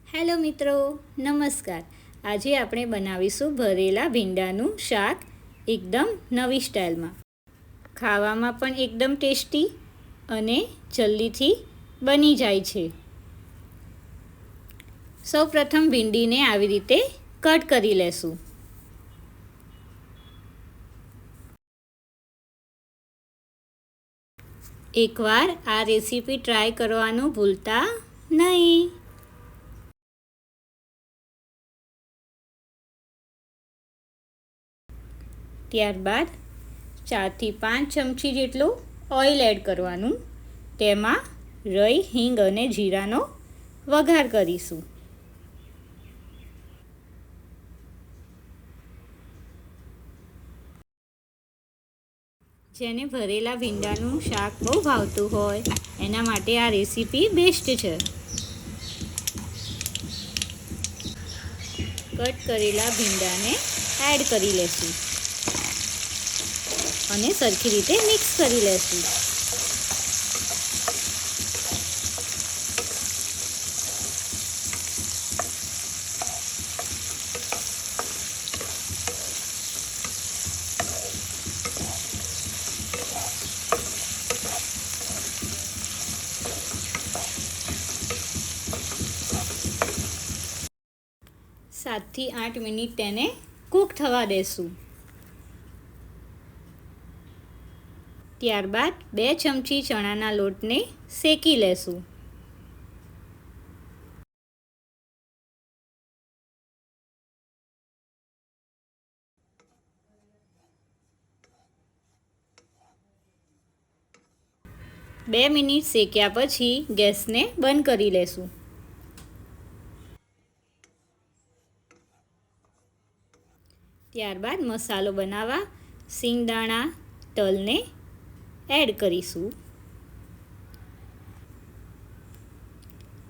Hello મિત્રો, નમસ્કાર. આજે આપણે બનાવીશું ભરેલા ભીંડાનું શાક એકદમ નવી સ્ટાઇલમાં. ખાવામાં પણ એકદમ ટેસ્ટી અને જલ્દીથી બની જાય છે. સૌપ્રથમ ભીંડીને આવી રીતે કટ કરી લેશું. એકવાર આ રેસીપી ટ્રાય કરવાનું ભૂલતા નહીં. ત્યારબાદ 4 થી 5 ચમચી જેટલું ઓઇલ એડ કરવાનું. તેમાં રાઈ, હિંગ અને જીરાનો વઘાર કરીશું. જેને ભરેલા ભીંડાનું શાક બહુ ભાવતું હોય એના માટે આ રેસીપી બેસ્ટ છે. કટ કરેલા ભીંડાને એડ કરી લેશું અને સરખી રીતે મિક્સ કરી લેશું. સાતથી 8 મિનિટ તેને કૂક થવા દેશું. ત્યારબાદ 2 ચમચી ચણાના લોટને શેકી લેશું. બે મિનિટ શેક્યા પછી ગેસને બંધ કરી લેશું. ત્યારબાદ મસાલો બનાવવા સિંગદાણા, તલને એડ કરીશું.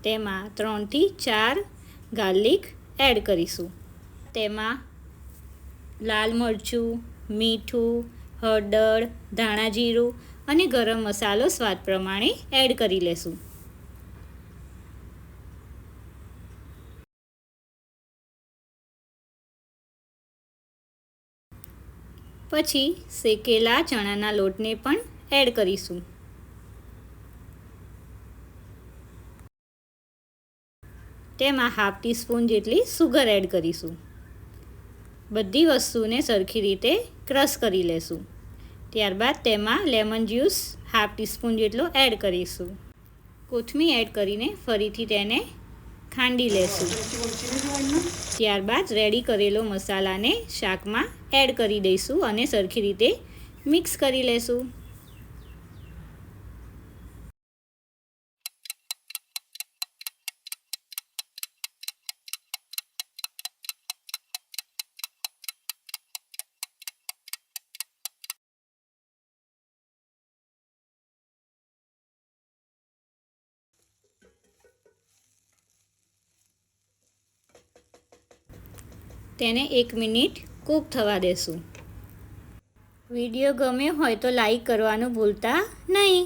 તેમાં 3 થી 4 ગાર્લિક એડ કરીશું. તેમાં લાલ મરચું, મીઠું, હળદર, ધાણા જીરું અને ગરમ મસાલો સ્વાદ પ્રમાણે એડ કરી લેશું. પછી શેકેલા ચણાના લોટને પણ એડ કરીશું. તેમાં 1/2 ટીસ્પૂન જેટલી સુગર એડ કરીશું. બધી વસ્તુને સરખી રીતે ક્રશ કરી લેશું. ત્યારબાદ તેમાં લેમન જ્યુસ 1/2 ટીસ્પૂન જેટલો એડ કરીશું. કોથમીર એડ કરીને ફરીથી તેને ખાંડી લેશું. ત્યારબાદ રેડી કરેલો મસાલાને શાકમાં એડ કરી દઈશું અને સરખી રીતે મિક્સ કરી લેશું. તેને 1 મિનિટ કૂક થવા દેશું. વિડીયો ગમ્યો હોય તો લાઈક કરવાનું ભૂલતા નહીં.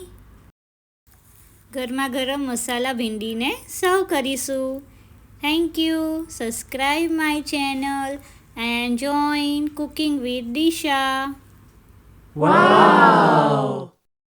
ગરમા ગરમ મસાલા ભીંડીને સર્વ કરીશું. Thank you. Subscribe my channel and join cooking with Disha. Wow!